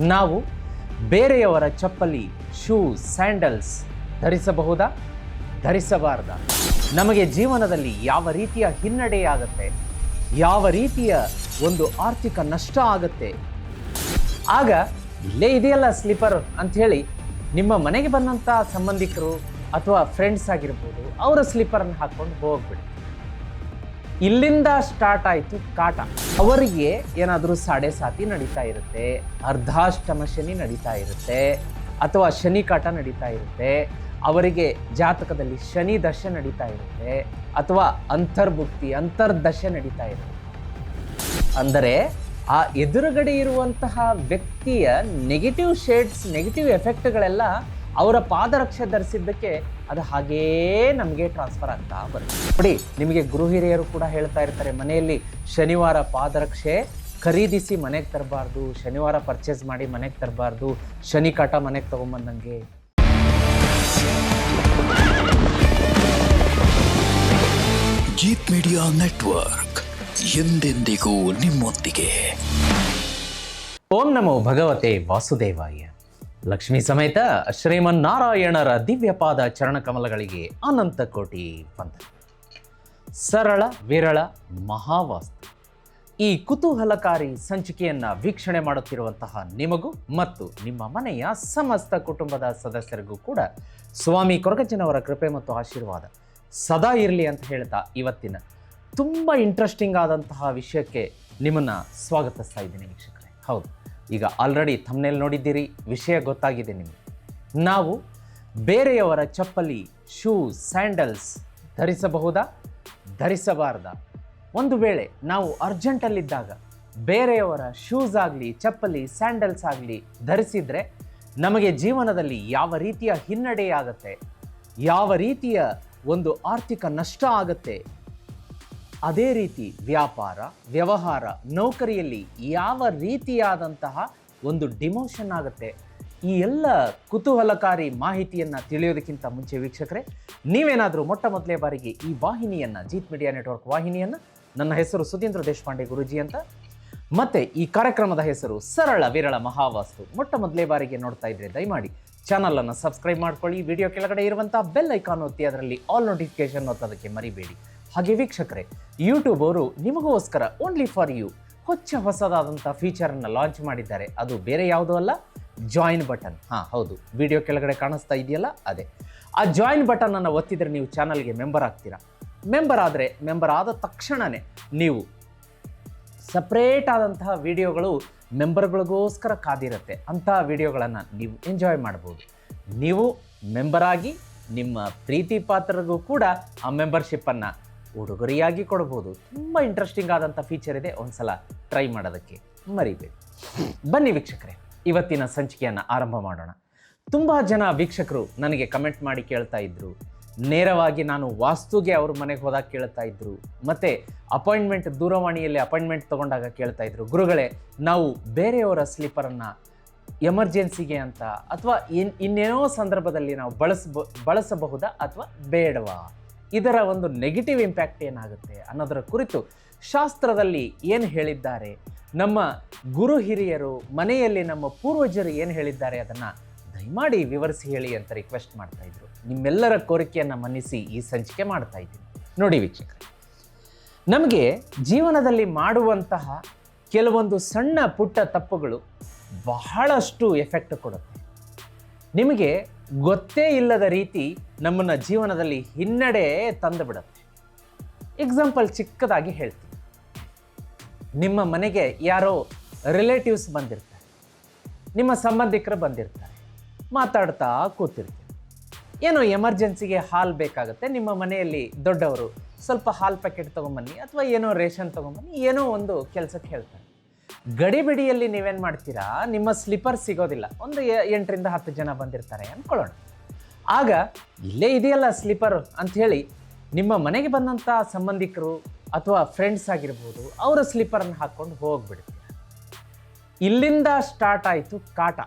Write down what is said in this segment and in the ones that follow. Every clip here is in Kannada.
ನಾವು ಬೇರೆಯವರ ಚಪ್ಪಲಿ, ಶೂಸ್, ಸ್ಯಾಂಡಲ್ಸ್ ಧರಿಸಬಹುದಾ? ಧರಿಸಬಾರದಾ? ನಮಗೆ ಜೀವನದಲ್ಲಿ ಯಾವ ರೀತಿಯ ಹಿನ್ನಡೆಯಾಗುತ್ತೆ, ಯಾವ ರೀತಿಯ ಒಂದು ಆರ್ಥಿಕ ನಷ್ಟ ಆಗುತ್ತೆ, ಆಗ ಇಲ್ಲೇ ಇದೆಯಲ್ಲ ಸ್ಲಿಪ್ಪರ್ ಅಂಥೇಳಿ ನಿಮ್ಮ ಮನೆಗೆ ಬಂದಂಥ ಸಂಬಂಧಿಕರು ಅಥವಾ ಫ್ರೆಂಡ್ಸ್ ಆಗಿರ್ಬೋದು, ಅವರ ಸ್ಲಿಪ್ಪರನ್ನು ಹಾಕ್ಕೊಂಡು ಹೋಗ್ಬಿಡಿ. ಇಲ್ಲಿಂದ ಸ್ಟಾರ್ಟ್ ಆಯಿತು ಕಾಟ. ಅವರಿಗೆ ಏನಾದರೂ ಸಾಡೆ ಸಾತಿ ನಡೀತಾ ಇರುತ್ತೆ, ಅರ್ಧಾಷ್ಟಮ ಶನಿ ನಡೀತಾ ಇರುತ್ತೆ, ಅಥವಾ ಶನಿ ಕಾಟ ನಡೀತಾ ಇರುತ್ತೆ, ಅವರಿಗೆ ಜಾತಕದಲ್ಲಿ ಶನಿ ದಶೆ ನಡೀತಾ ಇರುತ್ತೆ, ಅಥವಾ ಅಂತರ್ಭುಕ್ತಿ ಅಂತರ್ದಶೆ ನಡೀತಾ ಇರುತ್ತೆ. ಅಂದರೆ ಆ ಎದುರುಗಡೆ ಇರುವಂತಹ ವ್ಯಕ್ತಿಯ ನೆಗೆಟಿವ್ ಶೇಡ್ಸ್, ನೆಗೆಟಿವ್ ಎಫೆಕ್ಟ್ಗಳೆಲ್ಲ ಅವರ ಪಾದರಕ್ಷೆ ಧರಿಸಿದ್ದಕ್ಕೆ ಅದು ಹಾಗೇ ನಮಗೆ ಟ್ರಾನ್ಸ್ಫರ್ ಆಗ್ತಾ ಬರುತ್ತೆ. ನೋಡಿ, ನಿಮಗೆ ಗುರು ಹಿರಿಯರು ಕೂಡ ಹೇಳ್ತಾ ಇರ್ತಾರೆ, ಮನೆಯಲ್ಲಿ ಶನಿವಾರ ಪಾದರಕ್ಷೆ ಖರೀದಿಸಿ ಮನೆಗೆ ತರಬಾರ್ದು, ಶನಿವಾರ ಪರ್ಚೇಸ್ ಮಾಡಿ ಮನೆಗೆ ತರಬಾರ್ದು, ಶನಿ ಕಾಟ ಮನೆಗೆ ತಗೊಂಬಂದಂಗೆ. ಜೀತ್ ಮೀಡಿಯಾ ನೆಟ್ವರ್ಕ್, ಎಂದೆಂದಿಗೂ ನಿಮ್ಮೊಂದಿಗೆ. ಓಂ ನಮೋ ಭಗವತೆ ವಾಸುದೇವಾಯ. ಲಕ್ಷ್ಮೀ ಸಮೇತ ಶ್ರೀಮನ್ನಾರಾಯಣರ ದಿವ್ಯಪಾದ ಚರಣಕಮಲಗಳಿಗೆ ಅನಂತ ಕೋಟಿ ವಂದನೆ. ಸರಳ ವಿರಳ ಮಹಾವಾಸ್ತು ಈ ಕುತೂಹಲಕಾರಿ ಸಂಚಿಕೆಯನ್ನು ವೀಕ್ಷಣೆ ಮಾಡುತ್ತಿರುವಂತಹ ನಿಮಗೂ ಮತ್ತು ನಿಮ್ಮ ಮನೆಯ ಸಮಸ್ತ ಕುಟುಂಬದ ಸದಸ್ಯರಿಗೂ ಕೂಡ ಸ್ವಾಮಿ ಕೊರಗಜ್ಜನವರ ಕೃಪೆ ಮತ್ತು ಆಶೀರ್ವಾದ ಸದಾ ಇರಲಿ ಅಂತ ಹೇಳ್ತಾ ಇವತ್ತಿನ ತುಂಬ ಇಂಟ್ರೆಸ್ಟಿಂಗ್ ಆದಂತಹ ವಿಷಯಕ್ಕೆ ನಿಮ್ಮನ್ನು ಸ್ವಾಗತಿಸ್ತಾ ಇದ್ದೀನಿ ವೀಕ್ಷಕರೇ. ಹೌದು, ಈಗ ಆಲ್ರೆಡಿ ಥಂಬ್ನೇಲ್ ನೋಡಿದ್ದೀರಿ, ವಿಷಯ ಗೊತ್ತಾಗಿದೆ ನಿಮಗೆ. ನಾವು ಬೇರೆಯವರ ಚಪ್ಪಲಿ, ಶೂಸ್, ಸ್ಯಾಂಡಲ್ಸ್ ಧರಿಸಬಹುದಾ? ಧರಿಸಬಾರದಾ? ಒಂದು ವೇಳೆ ನಾವು ಅರ್ಜೆಂಟಲ್ಲಿದ್ದಾಗ ಬೇರೆಯವರ ಶೂಸ್ ಆಗಲಿ, ಚಪ್ಪಲಿ, ಸ್ಯಾಂಡಲ್ಸ್ ಆಗಲಿ ಧರಿಸಿದರೆ ನಮಗೆ ಜೀವನದಲ್ಲಿ ಯಾವ ರೀತಿಯ ಹಿನ್ನಡೆಯಾಗತ್ತೆ, ಯಾವ ರೀತಿಯ ಒಂದು ಆರ್ಥಿಕ ನಷ್ಟ ಆಗುತ್ತೆ, ಅದೇ ರೀತಿ ವ್ಯಾಪಾರ, ವ್ಯವಹಾರ, ನೌಕರಿಯಲ್ಲಿ ಯಾವ ರೀತಿಯಾದಂತಹ ಒಂದು ಡಿಮೋಷನ್ ಆಗುತ್ತೆ, ಈ ಎಲ್ಲ ಕುತೂಹಲಕಾರಿ ಮಾಹಿತಿಯನ್ನು ತಿಳಿಯೋದಕ್ಕಿಂತ ಮುಂಚೆ ವೀಕ್ಷಕರೇ, ನೀವೇನಾದರೂ ಮೊಟ್ಟ ಮೊದಲೇ ಬಾರಿಗೆ ಈ ವಾಹಿನಿಯನ್ನು, ಜೀತ್ ಮೀಡಿಯಾ ನೆಟ್ವರ್ಕ್ ವಾಹಿನಿಯನ್ನು, ನನ್ನ ಹೆಸರು ಸುಧೀಂದ್ರ ದೇಶಪಾಂಡೆ ಗುರೂಜಿ ಅಂತ, ಮತ್ತು ಈ ಕಾರ್ಯಕ್ರಮದ ಹೆಸರು ಸರಳ ವಿರಳ ಮಹಾವಾಸ್ತು, ಮೊಟ್ಟ ಮೊದಲೇ ಬಾರಿಗೆ ನೋಡ್ತಾ ಇದ್ರೆ ದಯಮಾಡಿ ಚಾನಲನ್ನು ಸಬ್ಸ್ಕ್ರೈಬ್ ಮಾಡ್ಕೊಳ್ಳಿ. ವಿಡಿಯೋ ಕೆಳಗಡೆ ಇರುವಂಥ ಬೆಲ್ ಐಕಾನ್ ಒತ್ತಿ ಅದರಲ್ಲಿ ಆಲ್ ನೋಟಿಫಿಕೇಶನ್ ಒತ್ತೋದಕ್ಕೆ ಮರಿಬೇಡಿ. ಹಾಗೆ ವೀಕ್ಷಕರೇ, ಯೂಟ್ಯೂಬ್ ಅವರು ನಿಮಗೋಸ್ಕರ ಓನ್ಲಿ ಫಾರ್ ಯು ಹೊಸದಾದಂಥ ಫೀಚರನ್ನು ಲಾಂಚ್ ಮಾಡಿದ್ದಾರೆ. ಅದು ಬೇರೆ ಯಾವುದೂ ಅಲ್ಲ, ಜಾಯಿನ್ ಬಟನ್. ಹೌದು, ವಿಡಿಯೋ ಕೆಳಗಡೆ ಕಾಣಿಸ್ತಾ ಇದೆಯಲ್ಲ ಅದೇ. ಆ ಜಾಯಿನ್ ಬಟನನ್ನು ಒತ್ತಿದರೆ ನೀವು ಚಾನಲ್ಗೆ ಮೆಂಬರ್ ಆಗ್ತೀರಾ. ಮೆಂಬರ್ ಆದ ತಕ್ಷಣವೇ ನೀವು ಸಪ್ರೇಟ್ ಆದಂತಹ ವಿಡಿಯೋಗಳು ಮೆಂಬರ್ಗಳಿಗೋಸ್ಕರ ಕಾದಿರುತ್ತೆ. ಅಂತಹ ವಿಡಿಯೋಗಳನ್ನು ನೀವು ಎಂಜಾಯ್ ಮಾಡ್ಬೋದು. ನೀವು ಮೆಂಬರ್ ಆಗಿ ನಿಮ್ಮ ಪ್ರೀತಿ ಪಾತ್ರರಿಗೂ ಕೂಡ ಆ ಮೆಂಬರ್ಶಿಪ್ಪನ್ನು ಉಡುಗೊರೆಯಾಗಿ ಕೊಡ್ಬೋದು. ತುಂಬ ಇಂಟ್ರೆಸ್ಟಿಂಗ್ ಆದಂಥ ಫೀಚರ್ ಇದೆ, ಒಂದ್ಸಲ ಟ್ರೈ ಮಾಡೋದಕ್ಕೆ ಮರಿಬೇಡಿ. ಬನ್ನಿ ವೀಕ್ಷಕರೇ, ಇವತ್ತಿನ ಸಂಚಿಕೆಯನ್ನು ಆರಂಭ ಮಾಡೋಣ. ತುಂಬ ಜನ ವೀಕ್ಷಕರು ನನಗೆ ಕಮೆಂಟ್ ಮಾಡಿ ಕೇಳ್ತಾ ಇದ್ರು, ನೇರವಾಗಿ ನಾನು ವಾಸ್ತುಗೆ ಅವ್ರ ಮನೆಗೆ ಹೋದಾಗ ಕೇಳ್ತಾ ಇದ್ರು, ಮತ್ತು ಅಪಾಯಿಂಟ್ಮೆಂಟ್, ದೂರವಾಣಿಯಲ್ಲಿ ಅಪಾಯಿಂಟ್ಮೆಂಟ್ ತೊಗೊಂಡಾಗ ಕೇಳ್ತಾ ಇದ್ರು, ಗುರುಗಳೇ ನಾವು ಬೇರೆಯವರ ಸ್ಲೀಪರನ್ನು ಎಮರ್ಜೆನ್ಸಿಗೆ ಅಂತ ಅಥವಾ ಇನ್ನೇನೋ ಸಂದರ್ಭದಲ್ಲಿ ನಾವು ಬಳಸಬಹುದಾ ಅಥವಾ ಬೇಡವಾ, ಇದರ ಒಂದು ನೆಗೆಟಿವ್ ಇಂಪ್ಯಾಕ್ಟ್ ಏನಾಗುತ್ತೆ ಅನ್ನೋದರ ಕುರಿತು ಶಾಸ್ತ್ರದಲ್ಲಿ ಏನು ಹೇಳಿದ್ದಾರೆ, ನಮ್ಮ ಗುರು ಹಿರಿಯರು, ಮನೆಯಲ್ಲಿ ನಮ್ಮ ಪೂರ್ವಜರು ಏನು ಹೇಳಿದ್ದಾರೆ ಅದನ್ನು ದಯಮಾಡಿ ವಿವರಿಸಿ ಹೇಳಿ ಅಂತ ರಿಕ್ವೆಸ್ಟ್ ಮಾಡ್ತಾ ಇದ್ರು. ನಿಮ್ಮೆಲ್ಲರ ಕೋರಿಕೆಯನ್ನು ಮನ್ನಿಸಿ ಈ ಸಂಚಿಕೆ ಮಾಡ್ತಾ ಇದ್ದೀನಿ. ನೋಡಿ ವೀಕ್ಷಕರೇ, ನಮಗೆ ಜೀವನದಲ್ಲಿ ಮಾಡುವಂತಹ ಕೆಲವೊಂದು ಸಣ್ಣ ಪುಟ್ಟ ತಪ್ಪುಗಳು ಬಹಳಷ್ಟು ಎಫೆಕ್ಟ್ ಕೊಡುತ್ತೆ. ನಿಮಗೆ ಗೊತ್ತೇ ಇಲ್ಲದ ರೀತಿ ನಮ್ಮನ್ನು ಜೀವನದಲ್ಲಿ ಹಿನ್ನಡೆ ತಂದು ಬಿಡುತ್ತೆ. ಎಕ್ಸಾಂಪಲ್ ಚಿಕ್ಕದಾಗಿ ಹೇಳ್ತೀನಿ. ನಿಮ್ಮ ಮನೆಗೆ ಯಾರೋ ರಿಲೇಟಿವ್ಸ್ ಬಂದಿರ್ತಾರೆ, ನಿಮ್ಮ ಸಂಬಂಧಿಕರು ಬಂದಿರ್ತಾರೆ, ಮಾತಾಡ್ತಾ ಕೂತಿರ್ತೀರಿ. ಏನೋ ಎಮರ್ಜೆನ್ಸಿಗೆ ಹಾಲು ಬೇಕಾಗುತ್ತೆ, ನಿಮ್ಮ ಮನೆಯಲ್ಲಿ ದೊಡ್ಡವರು ಸ್ವಲ್ಪ ಹಾಲು ಪ್ಯಾಕೆಟ್ ತೊಗೊಂಬನ್ನಿ ಅಥವಾ ಏನೋ ರೇಷನ್ ತೊಗೊಂಬನ್ನಿ, ಏನೋ ಒಂದು ಕೆಲಸಕ್ಕೆ ಹೇಳ್ತಾರೆ. ಗಡಿಬಿಡಿಯಲ್ಲಿ ನೀವೇನು ಮಾಡ್ತೀರಾ, ನಿಮ್ಮ ಸ್ಲಿಪ್ಪರ್ ಸಿಗೋದಿಲ್ಲ. ಒಂದು 8ರಿಂದ 10 ಜನ ಬಂದಿರ್ತಾರೆ ಅಂದ್ಕೊಳ್ಳೋಣ. ಆಗ ಇಲ್ಲೇ ಇದೆಯಲ್ಲ ಸ್ಲಿಪ್ಪರ್ ಅಂಥೇಳಿ ನಿಮ್ಮ ಮನೆಗೆ ಬಂದಂಥ ಸಂಬಂಧಿಕರು ಅಥವಾ ಫ್ರೆಂಡ್ಸ್ ಆಗಿರ್ಬೋದು, ಅವರ ಸ್ಲಿಪ್ಪರನ್ನು ಹಾಕ್ಕೊಂಡು ಹೋಗ್ಬಿಡ್ತೀರ. ಇಲ್ಲಿಂದ ಸ್ಟಾರ್ಟ್ ಆಯಿತು ಕಾಟ.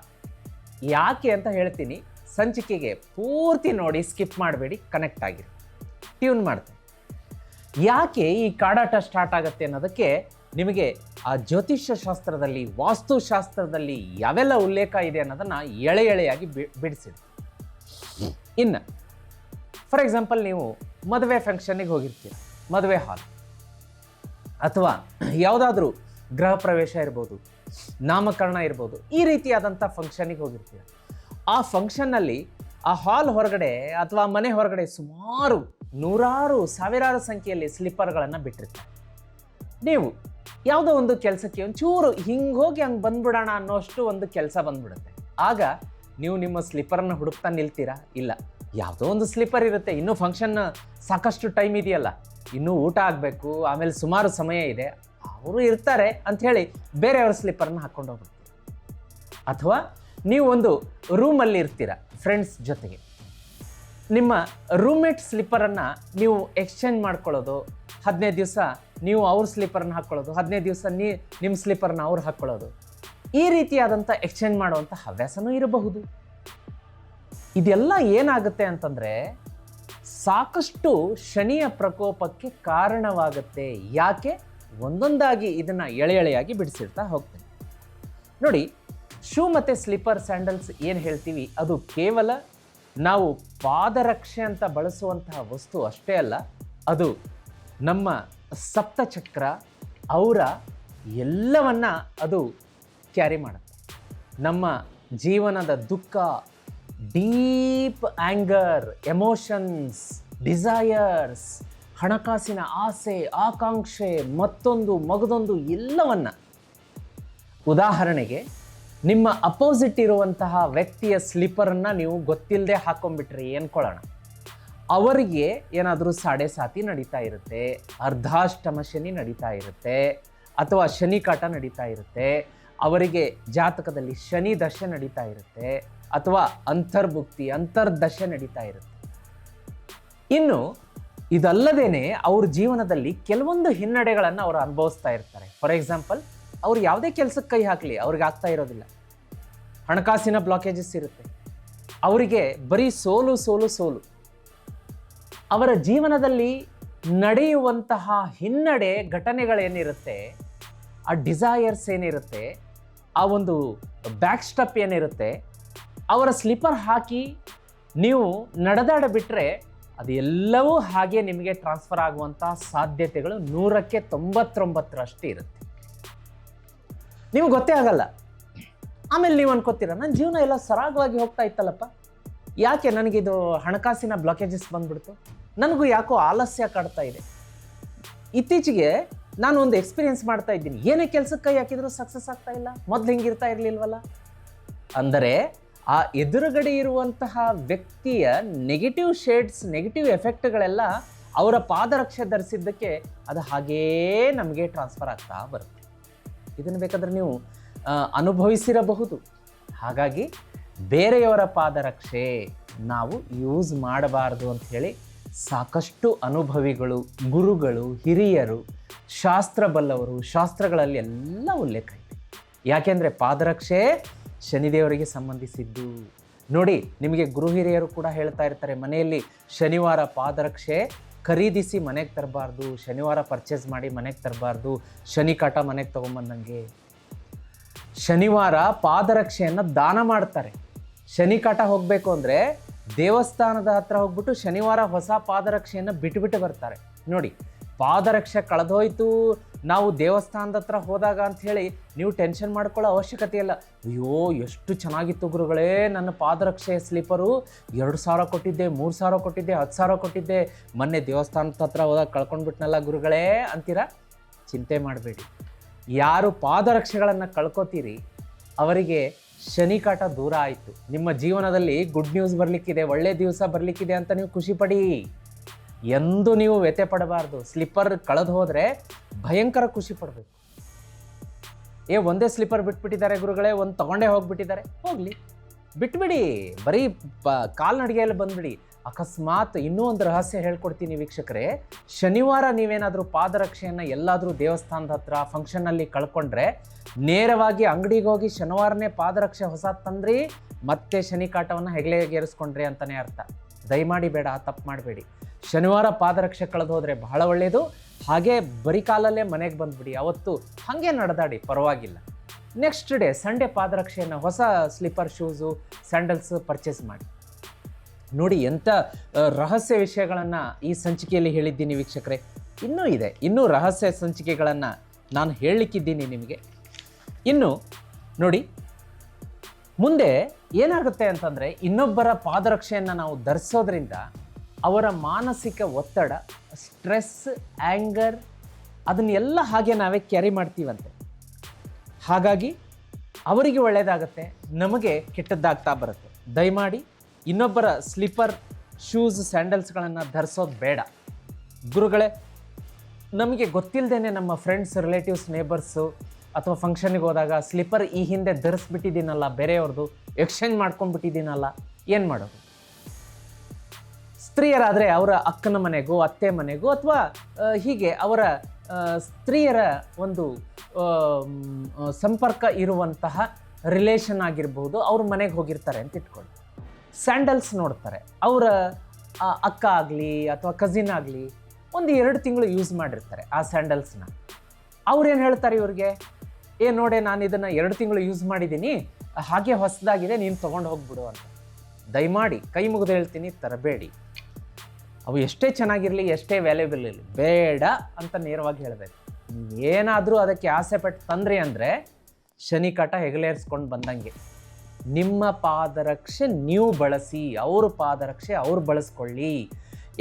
ಯಾಕೆ ಅಂತ ಹೇಳ್ತೀನಿ, ಸಂಚಿಕೆಗೆ ಪೂರ್ತಿ ನೋಡಿ, ಸ್ಕಿಪ್ ಮಾಡಬೇಡಿ, ಕನೆಕ್ಟ್ ಆಗಿರಿ, ಟ್ಯೂನ್ ಮಾಡ್ತೀನಿ. ಯಾಕೆ ಈ ಕಾಡಾಟ ಸ್ಟಾರ್ಟ್ ಆಗುತ್ತೆ ಅನ್ನೋದಕ್ಕೆ ನಿಮಗೆ ಆ ಜ್ಯೋತಿಷ್ಯ ಶಾಸ್ತ್ರದಲ್ಲಿ, ವಾಸ್ತುಶಾಸ್ತ್ರದಲ್ಲಿ ಯಾವೆಲ್ಲ ಉಲ್ಲೇಖ ಇದೆ ಅನ್ನೋದನ್ನು ಎಳೆ ಎಳೆಯಾಗಿ ಬಿಡಿಸಿದೆ. ಇನ್ನು ಫಾರ್ ಎಕ್ಸಾಂಪಲ್, ನೀವು ಮದುವೆ ಫಂಕ್ಷನ್ನಿಗೆ ಹೋಗಿರ್ತೀರ, ಮದುವೆ ಹಾಲ್ ಅಥವಾ ಯಾವುದಾದ್ರೂ ಗೃಹ ಪ್ರವೇಶ ಇರ್ಬೋದು, ನಾಮಕರಣ ಇರ್ಬೋದು, ಈ ರೀತಿಯಾದಂಥ ಫಂಕ್ಷನಿಗೆ ಹೋಗಿರ್ತೀರ. ಆ ಫಂಕ್ಷನ್ನಲ್ಲಿ ಆ ಹಾಲ್ ಹೊರಗಡೆ ಅಥವಾ ಮನೆ ಹೊರಗಡೆ ಸುಮಾರು ನೂರಾರು ಸಾವಿರಾರು ಸಂಖ್ಯೆಯಲ್ಲಿ ಸ್ಲಿಪ್ಪರ್ಗಳನ್ನು ಬಿಟ್ಟಿರ್ತಾರೆ. ನೀವು ಯಾವುದೋ ಒಂದು ಕೆಲಸಕ್ಕೆ ಒಂಚೂರು ಹಿಂಗೆ ಹೋಗಿ ಹಂಗೆ ಬಂದ್ಬಿಡೋಣ ಅನ್ನೋಷ್ಟು ಒಂದು ಕೆಲಸ ಬಂದ್ಬಿಡುತ್ತೆ. ಆಗ ನೀವು ನಿಮ್ಮ ಸ್ಲಿಪ್ಪರನ್ನು ಹುಡುಕ್ತಾ ನಿಲ್ತೀರಾ? ಇಲ್ಲ, ಯಾವುದೋ ಒಂದು ಸ್ಲಿಪ್ಪರ್ ಇರುತ್ತೆ. ಇನ್ನೂ ಫಂಕ್ಷನ್ ಸಾಕಷ್ಟು ಟೈಮ್ ಇದೆಯಲ್ಲ, ಇನ್ನೂ ಊಟ ಆಗಬೇಕು, ಆಮೇಲೆ ಸುಮಾರು ಸಮಯ ಇದೆ, ಅವರು ಇರ್ತಾರೆ ಅಂಥೇಳಿ ಬೇರೆಯವ್ರ ಸ್ಲಿಪ್ಪರನ್ನು ಹಾಕ್ಕೊಂಡು ಹೋಗ್ಬಿಡ್ತೀರ. ಅಥವಾ ನೀವು ಒಂದು ರೂಮಲ್ಲಿ ಇರ್ತೀರ ಫ್ರೆಂಡ್ಸ್ ಜೊತೆಗೆ, ನಿಮ್ಮ ರೂಮ್ಮೇಟ್ ಸ್ಲಿಪ್ಪರನ್ನು ನೀವು ಎಕ್ಸ್ಚೇಂಜ್ ಮಾಡ್ಕೊಳ್ಳೋದು, 15 ದಿವಸ ನೀವು ಅವ್ರ ಸ್ಲಿಪ್ಪರನ್ನು ಹಾಕ್ಕೊಳ್ಳೋದು, 15 ದಿವಸ ನಿಮ್ಮ ಸ್ಲಿಪ್ಪರನ್ನ ಅವ್ರು ಹಾಕ್ಕೊಳ್ಳೋದು, ಈ ರೀತಿಯಾದಂಥ ಎಕ್ಸ್ಚೇಂಜ್ ಮಾಡುವಂಥ ಹವ್ಯಾಸನೂ ಇರಬಹುದು. ಇದೆಲ್ಲ ಏನಾಗುತ್ತೆ ಅಂತಂದರೆ ಸಾಕಷ್ಟು ಶನಿಯ ಪ್ರಕೋಪಕ್ಕೆ ಕಾರಣವಾಗುತ್ತೆ. ಯಾಕೆ? ಒಂದೊಂದಾಗಿ ಇದನ್ನು ಎಳೆ ಎಳೆಯಾಗಿ ಬಿಡಿಸಿರ್ತಾ ಹೋಗ್ತೀನಿ. ನೋಡಿ, ಶೂ ಮತ್ತು ಸ್ಲಿಪ್ಪರ್, ಸ್ಯಾಂಡಲ್ಸ್ ಏನು ಹೇಳ್ತೀವಿ, ಅದು ಕೇವಲ ನಾವು ಪಾದರಕ್ಷೆ ಅಂತ ಬಳಸುವಂತಹ ವಸ್ತು ಅಷ್ಟೇ ಅಲ್ಲ, ಅದು ನಮ್ಮ ಸಪ್ತಚಕ್ರ ಅವರ ಎಲ್ಲವನ್ನ ಅದು ಕ್ಯಾರಿ ಮಾಡುತ್ತೆ. ನಮ್ಮ ಜೀವನದ ದುಃಖ, ಡೀಪ್ ಆ್ಯಂಗರ್, ಎಮೋಷನ್ಸ್, ಡಿಸೈರ್ಸ್, ಹಣಕಾಸಿನ ಆಸೆ, ಆಕಾಂಕ್ಷೆ, ಮತ್ತೊಂದು ಮಗದೊಂದು ಎಲ್ಲವನ್ನ, ಉದಾಹರಣೆಗೆ ನಿಮ್ಮ ಅಪೋಸಿಟ್ ಇರುವಂತಹ ವ್ಯಕ್ತಿಯ ಸ್ಲಿಪ್ಪರನ್ನು ನೀವು ಗೊತ್ತಿಲ್ಲದೆ ಹಾಕೊಂಡ್ಬಿಟ್ರಿ ಅನ್ಕೊಳ್ಳೋಣ. ಅವರಿಗೆ ಏನಾದರೂ ಸಾಡೆ ಸಾತಿ ನಡೀತಾ ಇರುತ್ತೆ, ಅರ್ಧಾಷ್ಟಮ ಶನಿ ನಡೀತಾ ಇರುತ್ತೆ, ಅಥವಾ ಶನಿ ಕಾಟ ನಡೀತಾ ಇರುತ್ತೆ, ಅವರಿಗೆ ಜಾತಕದಲ್ಲಿ ಶನಿ ದಶೆ ನಡೀತಾ ಇರುತ್ತೆ, ಅಥವಾ ಅಂತರ್ಭುಕ್ತಿ, ಅಂತರ್ದಶೆ ನಡೀತಾ ಇರುತ್ತೆ. ಇನ್ನು ಇದಲ್ಲದೇನೆ ಅವ್ರ ಜೀವನದಲ್ಲಿ ಕೆಲವೊಂದು ಹಿನ್ನಡೆಗಳನ್ನು ಅವರು ಅನುಭವಿಸ್ತಾ ಇರ್ತಾರೆ. ಫಾರ್ ಎಕ್ಸಾಂಪಲ್, ಅವ್ರು ಯಾವುದೇ ಕೆಲಸಕ್ಕೆ ಕೈ ಹಾಕಲಿ ಅವ್ರಿಗೆ ಆಗ್ತಾ ಇರೋದಿಲ್ಲ, ಹಣಕಾಸಿನ ಬ್ಲಾಕೇಜಸ್ ಇರುತ್ತೆ, ಅವರಿಗೆ ಬರೀ ಸೋಲು ಸೋಲು ಸೋಲು. ಅವರ ಜೀವನದಲ್ಲಿ ನಡೆಯುವಂತಹ ಹಿನ್ನಡೆ ಘಟನೆಗಳೇನಿರುತ್ತೆ, ಆ ಡಿಸೈರ್ಸ್ ಏನಿರುತ್ತೆ, ಆ ಒಂದು ಬ್ಯಾಕ್ ಸ್ಟೆಪ್ ಏನಿರುತ್ತೆ, ಅವರ ಸ್ಲಿಪ್ಪರ್ ಹಾಕಿ ನೀವು ನಡೆದಾಡಿಬಿಟ್ರೆ ಅದು ಎಲ್ಲವೂ ಹಾಗೆ ನಿಮಗೆ ಟ್ರಾನ್ಸ್ಫರ್ ಆಗುವಂಥ ಸಾಧ್ಯತೆಗಳು 100ಕ್ಕೆ 99ರಷ್ಟು ಇರುತ್ತೆ. ನಿಮಗೆ ಗೊತ್ತೇ ಆಗಲ್ಲ. ಆಮೇಲೆ ನೀವು ಅನ್ಕೋತೀರ, ನನ್ನ ಜೀವನ ಎಲ್ಲ ಸರಾಗವಾಗಿ ಹೋಗ್ತಾ ಇತ್ತಲ್ಲಪ್ಪ, ಯಾಕೆ ನನಗಿದು ಹಣಕಾಸಿನ ಬ್ಲಾಕೇಜಸ್ ಬಂದ್ಬಿಡ್ತು, ನನಗೂ ಯಾಕೋ ಆಲಸ್ಯ ಕಾಡ್ತಾ ಇದೆ. ಇತ್ತೀಚೆಗೆ ನಾನು ಒಂದು ಎಕ್ಸ್ಪೀರಿಯನ್ಸ್ ಮಾಡ್ತಾ ಇದ್ದೀನಿ, ಏನೇ ಕೆಲಸಕ್ಕೆ ಕೈ ಹಾಕಿದ್ರು ಸಕ್ಸಸ್ ಆಗ್ತಾ ಇಲ್ಲ, ಮೊದಲು ಹಿಂಗಿರ್ತಾ ಇರಲಿಲ್ವಲ್ಲ. ಅಂದರೆ ಆ ಎದುರುಗಡೆ ಇರುವಂತಹ ವ್ಯಕ್ತಿಯ ನೆಗೆಟಿವ್ ಶೇಡ್ಸ್, ನೆಗೆಟಿವ್ ಎಫೆಕ್ಟ್ಗಳೆಲ್ಲ ಅವರ ಪಾದರಕ್ಷೆ ಧರಿಸಿದ್ದಕ್ಕೆ ಅದು ಹಾಗೇ ನಮಗೆ ಟ್ರಾನ್ಸ್ಫರ್ ಆಗ್ತಾ ಬರುತ್ತೆ. ಇದನ್ನು ಬೇಕಾದರೆ ನೀವು ಅನುಭವಿಸಿರಬಹುದು. ಹಾಗಾಗಿ ಬೇರೆಯವರ ಪಾದರಕ್ಷೆ ನಾವು ಯೂಸ್ ಮಾಡಬಾರ್ದು ಅಂತ ಹೇಳಿ ಸಾಕಷ್ಟು ಅನುಭವಿಗಳು, ಗುರುಗಳು, ಹಿರಿಯರು, ಶಾಸ್ತ್ರ ಬಲ್ಲವರು, ಶಾಸ್ತ್ರಗಳಲ್ಲಿ ಎಲ್ಲ ಉಲ್ಲೇಖ ಇದೆ. ಯಾಕೆಂದರೆ ಪಾದರಕ್ಷೆ ಶನಿದೇವರಿಗೆ ಸಂಬಂಧಿಸಿದ್ದು. ನೋಡಿ, ನಿಮಗೆ ಗುರು ಹಿರಿಯರು ಕೂಡ ಹೇಳ್ತಾ ಇರ್ತಾರೆ, ಮನೆಯಲ್ಲಿ ಶನಿವಾರ ಪಾದರಕ್ಷೆ ಖರೀದಿಸಿ ಮನೆಗೆ ತರಬಾರ್ದು, ಶನಿವಾರ ಪರ್ಚೇಸ್ ಮಾಡಿ ಮನೆಗೆ ತರಬಾರ್ದು, ಶನಿ ಕಾಟ ಮನೆಗೆ ತೊಗೊಂಬಂದಂಗೆ. ಶನಿವಾರ ಪಾದರಕ್ಷೆಯನ್ನು ದಾನ ಮಾಡ್ತಾರೆ. ಶನಿ ಕಾಟ ಹೋಗಬೇಕು ಅಂದರೆ ದೇವಸ್ಥಾನದ ಹತ್ರ ಹೋಗ್ಬಿಟ್ಟು ಶನಿವಾರ ಹೊಸ ಪಾದರಕ್ಷೆಯನ್ನು ಬಿಟ್ಟುಬಿಟ್ಟು ಬರ್ತಾರೆ. ನೋಡಿ, ಪಾದರಕ್ಷೆ ಕಳೆದೋಯ್ತು ನಾವು ದೇವಸ್ಥಾನದ ಹತ್ರ ಹೋದಾಗ ಅಂಥೇಳಿ ನೀವು ಟೆನ್ಷನ್ ಮಾಡ್ಕೊಳ್ಳೋ ಅವಶ್ಯಕತೆ ಇಲ್ಲ. ಅಯ್ಯೋ, ಎಷ್ಟು ಚೆನ್ನಾಗಿತ್ತು ಗುರುಗಳೇ, ನನ್ನ ಪಾದರಕ್ಷೆ ಸ್ಲಿಪ್ಪರು 2,000 ಕೊಟ್ಟಿದ್ದೆ, 3,000 ಕೊಟ್ಟಿದ್ದೆ, 10,000 ಕೊಟ್ಟಿದ್ದೆ, ಮೊನ್ನೆ ದೇವಸ್ಥಾನದ ಹತ್ರ ಹೋದಾಗ ಕಳ್ಕೊಂಡ್ಬಿಟ್ನಲ್ಲ ಗುರುಗಳೇ ಅಂತೀರಾ. ಚಿಂತೆ ಮಾಡಬೇಡಿ. ಯಾರು ಪಾದರಕ್ಷೆಗಳನ್ನು ಕಳ್ಕೊತೀರಿ ಅವರಿಗೆ ಶನಿ ಕಾಟ ದೂರ ಆಯಿತು. ನಿಮ್ಮ ಜೀವನದಲ್ಲಿ ಗುಡ್ ನ್ಯೂಸ್ ಬರಲಿಕ್ಕಿದೆ, ಒಳ್ಳೆ ದಿವಸ ಬರಲಿಕ್ಕಿದೆ ಅಂತ ನೀವು ಖುಷಿ ಪಡಿ. ಎಂದು ನೀವು ವ್ಯಥೆ ಪಡಬಾರ್ದು. ಸ್ಲಿಪ್ಪರ್ ಕಳೆದು ಹೋದರೆ ಭಯಂಕರ ಖುಷಿ ಪಡಬೇಕು. ಒಂದೇ ಸ್ಲಿಪ್ಪರ್ ಬಿಟ್ಬಿಟ್ಟಿದ್ದಾರೆ ಗುರುಗಳೇ, ಒಂದು ತಗೊಂಡೇ ಹೋಗ್ಬಿಟ್ಟಿದ್ದಾರೆ, ಹೋಗಲಿ ಬಿಟ್ಬಿಡಿ, ಬರೀ ಕಾಲ್ನಡಿಗೆಯಲ್ಲಿ ಬಂದ್ಬಿಡಿ. ಅಕಸ್ಮಾತ್ ಇನ್ನೂ ಒಂದು ರಹಸ್ಯ ಹೇಳ್ಕೊಡ್ತೀನಿ ವೀಕ್ಷಕರೇ. ಶನಿವಾರ ನೀವೇನಾದರೂ ಪಾದರಕ್ಷೆಯನ್ನು ಎಲ್ಲಾದರೂ ದೇವಸ್ಥಾನದ ಹತ್ರ ಫಂಕ್ಷನ್ನಲ್ಲಿ ಕಳ್ಕೊಂಡ್ರೆ ನೇರವಾಗಿ ಅಂಗಡಿಗೆ ಹೋಗಿ ಶನಿವಾರನೇ ಪಾದರಕ್ಷೆ ಹೊಸ ತಂದ್ರಿ, ಮತ್ತೆ ಶನಿ ಕಾಟವನ್ನು ಹೆಗಲೆಗೇರಿಸ್ಕೊಂಡ್ರಿ ಅಂತಲೇ ಅರ್ಥ. ದಯಮಾಡಿ ಬೇಡ, ತಪ್ಪು ಮಾಡಬೇಡಿ. ಶನಿವಾರ ಪಾದರಕ್ಷೆ ಕಳೆದು ಹೋದರೆ ಬಹಳ ಒಳ್ಳೆಯದು. ಹಾಗೆ ಬರೀ ಕಾಲಲ್ಲೇ ಮನೆಗೆ ಬಂದುಬಿಡಿ, ಅವತ್ತು ಹಾಗೆ ನಡೆದಾಡಿ, ಪರವಾಗಿಲ್ಲ. ನೆಕ್ಸ್ಟ್ ಡೇ ಸಂಡೇ ಪಾದರಕ್ಷೆಯನ್ನು, ಹೊಸ ಸ್ಲಿಪ್ಪರ್ ಶೂಸು ಸ್ಯಾಂಡಲ್ಸ್ ಪರ್ಚೇಸ್ ಮಾಡಿ. ನೋಡಿ ಎಂಥ ರಹಸ್ಯ ವಿಷಯಗಳನ್ನು ಈ ಸಂಚಿಕೆಯಲ್ಲಿ ಹೇಳಿದ್ದೀನಿ ವೀಕ್ಷಕರೇ. ಇನ್ನೂ ಇದೆ, ಇನ್ನೂ ರಹಸ್ಯ ಸಂಚಿಕೆಗಳನ್ನು ನಾನು ಹೇಳಲಿಕ್ಕಿದ್ದೀನಿ ನಿಮಗೆ. ಇನ್ನು ನೋಡಿ, ಮುಂದೆ ಏನಾಗುತ್ತೆ ಅಂತಂದರೆ, ಇನ್ನೊಬ್ಬರ ಪಾದರಕ್ಷೆಯನ್ನು ನಾವು ಧರಿಸೋದ್ರಿಂದ ಅವರ ಮಾನಸಿಕ ಒತ್ತಡ, ಸ್ಟ್ರೆಸ್, ಆ್ಯಂಗರ್ ಅದನ್ನೆಲ್ಲ ಹಾಗೆ ನಾವೇ ಕ್ಯಾರಿ ಮಾಡ್ತೀವಂತೆ. ಹಾಗಾಗಿ ಅವರಿಗೆ ಒಳ್ಳೆಯದಾಗತ್ತೆ, ನಮಗೆ ಕೆಟ್ಟದ್ದಾಗ್ತಾ ಬರುತ್ತೆ. ದಯಮಾಡಿ ಇನ್ನೊಬ್ಬರ ಸ್ಲಿಪ್ಪರ್ ಶೂಸ್ ಸ್ಯಾಂಡಲ್ಸ್ಗಳನ್ನು ಧರಿಸೋದು ಬೇಡ ಗುರುಗಳೇ. ನಮಗೆ ಗೊತ್ತಿಲ್ಲದೇನೆ ನಮ್ಮ ಫ್ರೆಂಡ್ಸ್, ರಿಲೇಟಿವ್ಸ್, ನೇಬರ್ಸು ಅಥವಾ ಫಂಕ್ಷನ್ಗೆ ಹೋದಾಗ ಸ್ಲಿಪ್ಪರ್ ಈ ಹಿಂದೆ ಧರಿಸ್ಬಿಟ್ಟಿದ್ದೀನಲ್ಲ, ಬೇರೆಯವ್ರದ್ದು ಎಕ್ಸ್ಚೇಂಜ್ ಮಾಡ್ಕೊಂಡ್ಬಿಟ್ಟಿದ್ದೀನಲ್ಲ, ಏನು ಮಾಡೋದು? ಸ್ತ್ರೀಯರಾದರೆ ಅವರ ಅಕ್ಕನ ಮನೆಗೂ ಅತ್ತೆ ಮನೆಗೂ ಅಥವಾ ಹೀಗೆ ಅವರ ಸ್ತ್ರೀಯರ ಒಂದು ಸಂಪರ್ಕ ಇರುವಂತಹ ರಿಲೇಷನ್ ಆಗಿರ್ಬೋದು, ಅವ್ರ ಮನೆಗೆ ಹೋಗಿರ್ತಾರೆ ಅಂತ ಇಟ್ಕೊಳ್ಳಿ. ಸ್ಯಾಂಡಲ್ಸ್ ನೋಡ್ತಾರೆ, ಅವರ ಅಕ್ಕ ಆಗಲಿ ಅಥವಾ ಕಸಿನ್ ಆಗಲಿ 1-2 ತಿಂಗಳು ಯೂಸ್ ಮಾಡಿರ್ತಾರೆ ಆ ಸ್ಯಾಂಡಲ್ಸ್ನ. ಅವ್ರೇನು ಹೇಳ್ತಾರೆ ಇವ್ರಿಗೆ, ನೋಡೆ ನಾನು ಇದನ್ನು 2 ತಿಂಗಳು ಯೂಸ್ ಮಾಡಿದ್ದೀನಿ, ಹಾಗೆ ಹೊಸದಾಗಿದೆ, ನೀನು ತೊಗೊಂಡು ಹೋಗ್ಬಿಡು ಅಂತ. ದಯಮಾಡಿ ಕೈ ಮುಗಿದು ಹೇಳ್ತೀನಿ, ತರಬೇಡಿ. ಅವು ಎಷ್ಟೇ ಚೆನ್ನಾಗಿರಲಿ, ಎಷ್ಟೇ ವ್ಯಾಲ್ಯೂಬಲ್ ಇರಲಿ, ಬೇಡ ಅಂತ ನೇರವಾಗಿ ಹೇಳಬೇಕು. ಏನಾದರೂ ಅದಕ್ಕೆ ಆಸೆ ಪಟ್ಟು ತಂದ್ರಿ ಅಂದರೆ ಶನಿ ಕಾಟ ಹೆಗಲೇರಿಸ್ಕೊಂಡು ಬಂದಂಗೆ. ನಿಮ್ಮ ಪಾದರಕ್ಷೆ ನೀವು ಬಳಸಿ, ಅವ್ರ ಪಾದರಕ್ಷೆ ಅವ್ರು ಬಳಸ್ಕೊಳ್ಳಿ.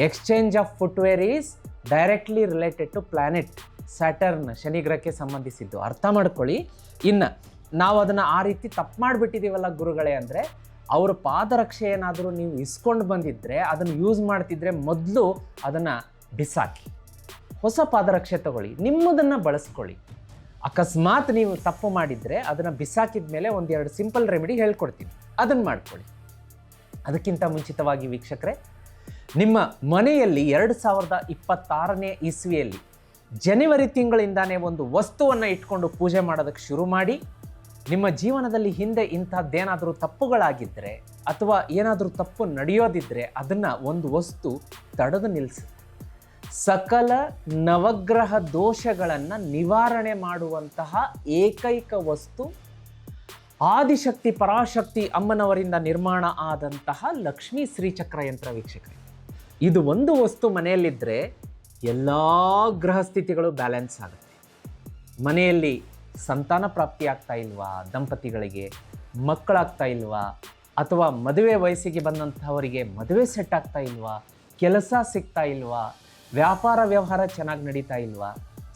Exchange of footwear is directly related to planet Saturn, ಶನಿ ಗ್ರಹಕ್ಕೆ ಸಂಬಂಧಿಸಿದ್ದು, ಅರ್ಥ ಮಾಡ್ಕೊಳ್ಳಿ. ಇನ್ನು ನಾವು ಅದನ್ನು ಆ ರೀತಿ ತಪ್ಪು ಮಾಡಿಬಿಟ್ಟಿದ್ದೀವಲ್ಲ ಗುರುಗಳೇ ಅಂದರೆ, ಅವ್ರ ಪಾದರಕ್ಷೆ ಏನಾದರೂ ನೀವು ಇಸ್ಕೊಂಡು ಬಂದಿದ್ದರೆ, ಅದನ್ನು ಯೂಸ್ ಮಾಡ್ತಿದ್ರೆ ಮೊದಲು ಅದನ್ನು ಬಿಸಾಕಿ, ಹೊಸ ಪಾದರಕ್ಷೆ ತಗೊಳ್ಳಿ, ನಿಮ್ಮದನ್ನು ಬಳಸ್ಕೊಳ್ಳಿ. ಅಕಸ್ಮಾತ್ ನೀವು ತಪ್ಪು ಮಾಡಿದರೆ ಅದನ್ನು ಬಿಸಾಕಿದ ಮೇಲೆ 1-2 ಸಿಂಪಲ್ ರೆಮಿಡಿ ಹೇಳ್ಕೊಡ್ತೀನಿ, ಅದನ್ನು ಮಾಡ್ಕೊಳ್ಳಿ. ಅದಕ್ಕಿಂತ ಮುಂಚಿತವಾಗಿ ವೀಕ್ಷಕರೇ, ನಿಮ್ಮ ಮನೆಯಲ್ಲಿ 2026ನೇ ಇಸ್ವಿಯಲ್ಲಿ ಜನವರಿ ತಿಂಗಳಿಂದಾನೇ ಒಂದು ವಸ್ತುವನ್ನು ಇಟ್ಕೊಂಡು ಪೂಜೆ ಮಾಡೋದಕ್ಕೆ ಶುರು ಮಾಡಿ. ನಿಮ್ಮ ಜೀವನದಲ್ಲಿ ಹಿಂದೆ ಇಂಥದ್ದೇನಾದರೂ ತಪ್ಪುಗಳಾಗಿದ್ದರೆ ಅಥವಾ ಏನಾದರೂ ತಪ್ಪು ನಡೆಯೋದಿದ್ದರೆ ಅದನ್ನು ಒಂದು ವಸ್ತು ತಡೆದು ನಿಲ್ಲಿಸಿ. ಸಕಲ ನವಗ್ರಹ ದೋಷಗಳನ್ನು ನಿವಾರಣೆ ಮಾಡುವಂತಹ ಏಕೈಕ ವಸ್ತು ಆದಿಶಕ್ತಿ ಪರಾಶಕ್ತಿ ಅಮ್ಮನವರಿಂದ ನಿರ್ಮಾಣ ಆದಂತಹ ಲಕ್ಷ್ಮೀ ಶ್ರೀಚಕ್ರ ಯಂತ್ರ ವೀಕ್ಷಕರೇ. ಇದು ಒಂದು ವಸ್ತು ಮನೆಯಲ್ಲಿದ್ದರೆ ಎಲ್ಲ ಗ್ರಹ ಸ್ಥಿತಿಗಳು ಬ್ಯಾಲೆನ್ಸ್ ಆಗುತ್ತೆ. ಮನೆಯಲ್ಲಿ ಸಂತಾನ ಪ್ರಾಪ್ತಿ ಆಗ್ತಾ ಇಲ್ವಾ, ದಂಪತಿಗಳಿಗೆ ಮಕ್ಕಳಾಗ್ತಾ ಇಲ್ವಾ, ಅಥವಾ ಮದುವೆ ವಯಸ್ಸಿಗೆ ಬಂದಂಥವರಿಗೆ ಮದುವೆ ಸೆಟ್ ಆಗ್ತಾ ಇಲ್ವಾ, ಕೆಲಸ ಸಿಗ್ತಾ ಇಲ್ವಾ, ವ್ಯಾಪಾರ ವ್ಯವಹಾರ ಚೆನ್ನಾಗಿ ನಡೀತಾ ಇಲ್ವಾ,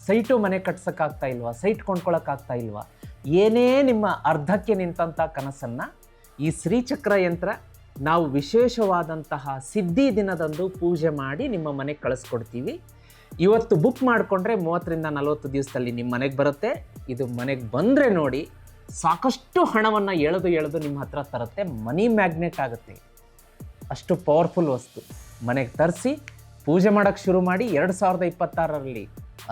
ಸೈಟು ಮನೆ ಕಟ್ಸೋಕ್ಕಾಗ್ತಾ ಇಲ್ವಾ, ಸೈಟ್ ಕೊಂಡ್ಕೊಳ್ಳೋಕ್ಕಾಗ್ತಾ ಇಲ್ವಾ, ಏನೇ ನಿಮ್ಮ ಅರ್ಧಕ್ಕೆ ನಿಂತಹ ಕನಸನ್ನು ಈ ಶ್ರೀಚಕ್ರ ಯಂತ್ರ ನಾವು ವಿಶೇಷವಾದಂತಹ ಸಿದ್ಧಿ ದಿನದಂದು ಪೂಜೆ ಮಾಡಿ ನಿಮ್ಮ ಮನೆಗೆ ಕಳಿಸ್ಕೊಡ್ತೀವಿ. ಇವತ್ತು ಬುಕ್ ಮಾಡಿಕೊಂಡ್ರೆ 30ರಿಂದ 40 ದಿವಸದಲ್ಲಿ ನಿಮ್ಮ ಮನೆಗೆ ಬರುತ್ತೆ. ಇದು ಮನೆಗೆ ಬಂದರೆ ನೋಡಿ, ಸಾಕಷ್ಟು ಹಣವನ್ನು ಎಳೆದು ನಿಮ್ಮ ಹತ್ರ ತರುತ್ತೆ. ಮನಿ ಮ್ಯಾಗ್ನೆಟ್ ಆಗುತ್ತೆ, ಅಷ್ಟು ಪವರ್ಫುಲ್ ವಸ್ತು. ಮನೆಗೆ ತರಿಸಿ ಪೂಜೆ ಮಾಡೋಕ್ಕೆ ಶುರು ಮಾಡಿ. 2026ರಲ್ಲಿ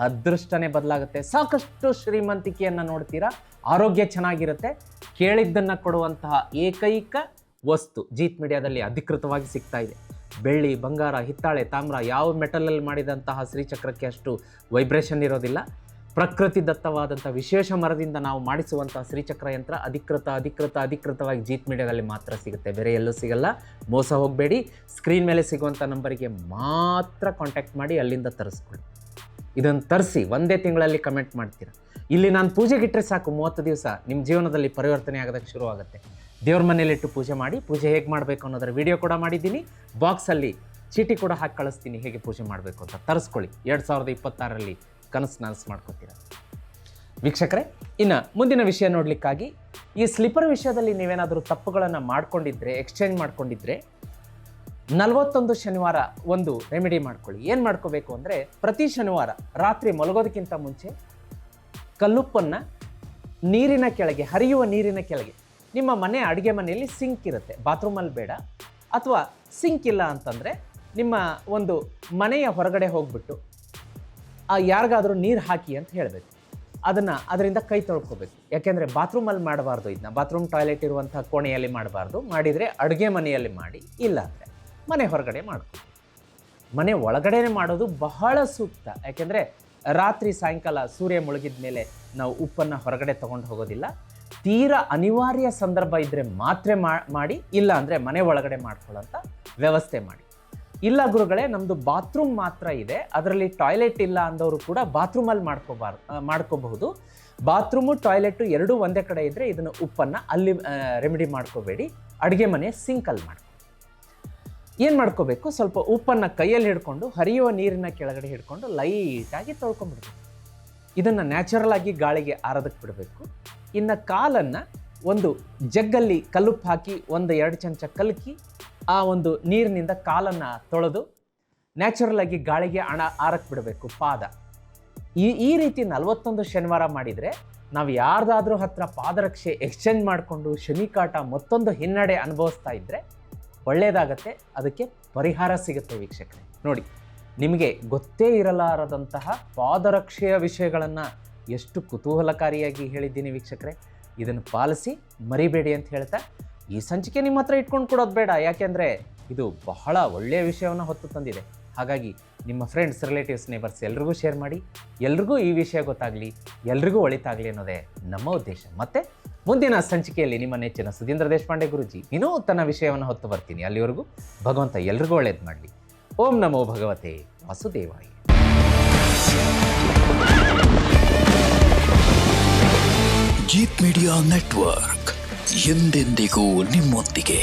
ಅದೃಷ್ಟನೇ ಬದಲಾಗುತ್ತೆ. ಸಾಕಷ್ಟು ಶ್ರೀಮಂತಿಕೆಯನ್ನು ನೋಡ್ತೀರಾ, ಆರೋಗ್ಯ ಚೆನ್ನಾಗಿರುತ್ತೆ. ಕೇಳಿದ್ದನ್ನು ಕೊಡುವಂತಹ ಏಕೈಕ ವಸ್ತು ಜೀತ್ ಮೀಡಿಯಾದಲ್ಲಿ ಅಧಿಕೃತವಾಗಿ ಸಿಗ್ತಾ ಇದೆ. ಬೆಳ್ಳಿ, ಬಂಗಾರ, ಹಿತ್ತಾಳೆ, ತಾಮ್ರ ಯಾವ ಮೆಟಲಲ್ಲಿ ಮಾಡಿದಂತಹ ಶ್ರೀಚಕ್ರಕ್ಕೆ ಅಷ್ಟು ವೈಬ್ರೇಷನ್ ಇರೋದಿಲ್ಲ. ಪ್ರಕೃತಿ ದತ್ತವಾದಂಥ ವಿಶೇಷ ಮರದಿಂದ ನಾವು ಮಾಡಿಸುವಂಥ ಶ್ರೀಚಕ್ರ ಯಂತ್ರ ಅಧಿಕೃತವಾಗಿ ಜೀತ್ ಮೀಡಿಯಾದಲ್ಲಿ ಮಾತ್ರ ಸಿಗುತ್ತೆ, ಬೇರೆ ಎಲ್ಲೂ ಸಿಗಲ್ಲ. ಮೋಸ ಹೋಗಬೇಡಿ. ಸ್ಕ್ರೀನ್ ಮೇಲೆ ಸಿಗುವಂಥ ನಂಬರಿಗೆ ಮಾತ್ರ ಕಾಂಟ್ಯಾಕ್ಟ್ ಮಾಡಿ ಅಲ್ಲಿಂದ ತರಿಸ್ಕೊಳ್ಳಿ. ಇದನ್ನು ತರಿಸಿ 1 ತಿಂಗಳಲ್ಲಿ ಕಮೆಂಟ್ ಮಾಡ್ತೀರಾ. ಇಲ್ಲಿ ನಾನು ಪೂಜೆಗಿಟ್ಟರೆ ಸಾಕು, 30 ದಿವಸ ನಿಮ್ಮ ಜೀವನದಲ್ಲಿ ಪರಿವರ್ತನೆ ಆಗೋದಕ್ಕೆ ಶುರು ಆಗುತ್ತೆ. ದೇವ್ರ ಮನೇಲಿಟ್ಟು ಪೂಜೆ ಮಾಡಿ. ಪೂಜೆ ಹೇಗೆ ಮಾಡಬೇಕು ಅನ್ನೋದರ ವಿಡಿಯೋ ಕೂಡ ಮಾಡಿದ್ದೀನಿ. ಬಾಕ್ಸಲ್ಲಿ ಚೀಟಿ ಕೂಡ ಹಾಕಿ ಕಳಿಸ್ತೀನಿ ಹೇಗೆ ಪೂಜೆ ಮಾಡಬೇಕು ಅಂತ. ತರಿಸ್ಕೊಳ್ಳಿ. 2026ರಲ್ಲಿ ಕನಸು ನನಸು ಮಾಡ್ಕೊತೀರ ವೀಕ್ಷಕರೇ. ಇನ್ನು ಮುಂದಿನ ವಿಷಯ ನೋಡಲಿಕ್ಕಾಗಿ, ಈ ಸ್ಲಿಪ್ಪರ್ ವಿಷಯದಲ್ಲಿ ನೀವೇನಾದರೂ ತಪ್ಪುಗಳನ್ನು ಮಾಡ್ಕೊಂಡಿದ್ರೆ, ಎಕ್ಸ್ಚೇಂಜ್ ಮಾಡ್ಕೊಂಡಿದ್ರೆ, 41 ಶನಿವಾರ ಒಂದು ರೆಮಿಡಿ ಮಾಡ್ಕೊಳ್ಳಿ. ಏನು ಮಾಡ್ಕೋಬೇಕು ಅಂದರೆ, ಪ್ರತಿ ಶನಿವಾರ ರಾತ್ರಿ ಮಲಗೋದಕ್ಕಿಂತ ಮುಂಚೆ ಕಲ್ಲುಪ್ಪನ್ನು ನೀರಿನ ಕೆಳಗೆ, ಹರಿಯುವ ನೀರಿನ ಕೆಳಗೆ, ನಿಮ್ಮ ಮನೆ ಅಡುಗೆ ಮನೆಯಲ್ಲಿ ಸಿಂಕ್ ಇರುತ್ತೆ, ಬಾತ್ರೂಮಲ್ಲಿ ಬೇಡ, ಅಥವಾ ಸಿಂಕ್ ಇಲ್ಲ ಅಂತಂದರೆ ನಿಮ್ಮ ಒಂದು ಮನೆಯ ಹೊರಗಡೆ ಹೋಗ್ಬಿಟ್ಟು ಯಾರಿಗಾದರೂ ನೀರು ಹಾಕಿ ಅಂತ ಹೇಳಬೇಕು. ಅದರಿಂದ ಕೈ ತೊಳ್ಕೊಬೇಕು. ಯಾಕೆಂದರೆ ಬಾತ್ರೂಮಲ್ಲಿ ಮಾಡಬಾರ್ದು, ಇದನ್ನ ಬಾತ್ರೂಮ್ ಟಾಯ್ಲೆಟ್ ಇರುವಂಥ ಕೋಣೆಯಲ್ಲಿ ಮಾಡಬಾರ್ದು. ಮಾಡಿದರೆ ಅಡುಗೆ ಮನೆಯಲ್ಲಿ ಮಾಡಿ, ಇಲ್ಲ ಅಂದರೆ ಮನೆ ಹೊರಗಡೆ ಮಾಡ್ಕೊ. ಮನೆ ಒಳಗಡೆನೆ ಮಾಡೋದು ಬಹಳ ಸೂಕ್ತ. ಯಾಕೆಂದರೆ ರಾತ್ರಿ ಸಾಯಂಕಾಲ ಸೂರ್ಯ ಮುಳುಗಿದ ಮೇಲೆ ನಾವು ಉಪ್ಪನ್ನು ಹೊರಗಡೆ ತೊಗೊಂಡು ಹೋಗೋದಿಲ್ಲ. ತೀರಾ ಅನಿವಾರ್ಯ ಸಂದರ್ಭ ಇದ್ದರೆ ಮಾತ್ರ ಮಾಡಿ, ಇಲ್ಲ ಅಂದರೆ ಮನೆ ಒಳಗಡೆ ಮಾಡ್ಕೊಳ್ಳೋಂಥ ವ್ಯವಸ್ಥೆ ಮಾಡಿ. ಇಲ್ಲ ಗುರುಗಳೇ, ನಮ್ಮದು ಬಾತ್ರೂಮ್ ಮಾತ್ರ ಇದೆ, ಅದರಲ್ಲಿ ಟಾಯ್ಲೆಟ್ ಇಲ್ಲ ಅಂದವರು ಕೂಡ ಬಾತ್ರೂಮಲ್ಲಿ ಮಾಡ್ಕೋಬಹುದು. ಬಾತ್ರೂಮು ಟಾಯ್ಲೆಟು ಎರಡೂ ಒಂದೇ ಕಡೆ ಇದ್ದರೆ ಇದನ್ನು ಉಪ್ಪನ್ನು ಅಲ್ಲಿ ರೆಮಿಡಿ ಮಾಡ್ಕೋಬೇಡಿ. ಅಡುಗೆ ಮನೆ ಸಿಂಕಲ್ಲಿ ಮಾಡಿ ಏನು ಮಾಡ್ಕೋಬೇಕು, ಸ್ವಲ್ಪ ಉಪ್ಪನ್ನು ಕೈಯಲ್ಲಿ ಹಿಡ್ಕೊಂಡು ಹರಿಯುವ ನೀರಿನ ಕೆಳಗಡೆ ಹಿಡ್ಕೊಂಡು ಲೈಟಾಗಿ ತೊಳ್ಕೊಂಡ್ಬಿಡ್ಬೇಕು. ಇದನ್ನು ನ್ಯಾಚುರಲ್ ಆಗಿ ಗಾಳಿಗೆ ಆರೋದಕ್ಕೆ ಬಿಡಬೇಕು. ಇನ್ನು ಕಾಲನ್ನು ಒಂದು ಜಗ್ಗಲ್ಲಿ ಕಲ್ಲುಪ್ಪು ಹಾಕಿ 1-2 ಚಮಚ ಕಲಕಿ ಆ ಒಂದು ನೀರಿನಿಂದ ಕಾಲನ್ನು ತೊಳೆದು ನ್ಯಾಚುರಲ್ ಆಗಿ ಗಾಳಿಗೆ ಆರಕ್ಕೆ ಬಿಡಬೇಕು ಪಾದ. ಈ ರೀತಿ 41 ಶನಿವಾರ ಮಾಡಿದರೆ ನಾವು ಯಾರ್ದಾದ್ರೂ ಹತ್ರ ಪಾದರಕ್ಷೆ ಎಕ್ಸ್ಚೇಂಜ್ ಮಾಡಿಕೊಂಡು ಶನಿಕಾಟ ಮತ್ತೊಂದು ಹಿನ್ನಡೆ ಅನುಭವಿಸ್ತಾ ಇದ್ದರೆ ಒಳ್ಳೆಯದಾಗತ್ತೆ, ಅದಕ್ಕೆ ಪರಿಹಾರ ಸಿಗುತ್ತೆ ವೀಕ್ಷಕರೇ. ನೋಡಿ, ನಿಮಗೆ ಗೊತ್ತೇ ಇರಲಾರದಂತಹ ಪಾದರಕ್ಷೆಯ ವಿಷಯಗಳನ್ನು ಎಷ್ಟು ಕುತೂಹಲಕಾರಿಯಾಗಿ ಹೇಳಿದ್ದೀನಿ ವೀಕ್ಷಕರೇ. ಇದನ್ನು ಪಾಲಿಸಿ ಮರಿಬೇಡಿ ಅಂತ ಹೇಳ್ತಾ ಈ ಸಂಚಿಕೆ ನಿಮ್ಮ ಹತ್ರ ಇಟ್ಕೊಂಡು ಕೊಡೋದು ಬೇಡ, ಯಾಕೆಂದರೆ ಇದು ಬಹಳ ಒಳ್ಳೆಯ ವಿಷಯವನ್ನು ಹೊತ್ತು ತಂದಿದೆ. ಹಾಗಾಗಿ ನಿಮ್ಮ ಫ್ರೆಂಡ್ಸ್, ರಿಲೇಟಿವ್ಸ್, ನೇಬರ್ಸ್ ಎಲ್ರಿಗೂ ಶೇರ್ ಮಾಡಿ. ಎಲ್ರಿಗೂ ಈ ವಿಷಯ ಗೊತ್ತಾಗಲಿ, ಎಲ್ರಿಗೂ ಒಳಿತಾಗಲಿ ಅನ್ನೋದೇ ನಮ್ಮ ಉದ್ದೇಶ. ಮತ್ತು ಮುಂದಿನ ಸಂಚಿಕೆಯಲ್ಲಿ ನಿಮ್ಮ ನೆಚ್ಚಿನ ಸುಧೀಂದ್ರ ದೇಶಪಾಂಡೆ ಗುರುಜಿ ವಿನೂತನ ವಿಷಯವನ್ನು ಹೊತ್ತು ಬರ್ತೀನಿ. ಅಲ್ಲಿವರೆಗೂ ಭಗವಂತ ಎಲ್ರಿಗೂ ಒಳ್ಳೇದು ಮಾಡಲಿ. ಓಂ ನಮೋ ಭಗವತೆ ವಾಸುದೇವಾಯ. ಜೀತ್ ಮೀಡಿಯಾ ನೆಟ್ವರ್ಕ್ ಎಂದೆಂದಿಗೂ ನಿಮ್ಮೊಂದಿಗೆ.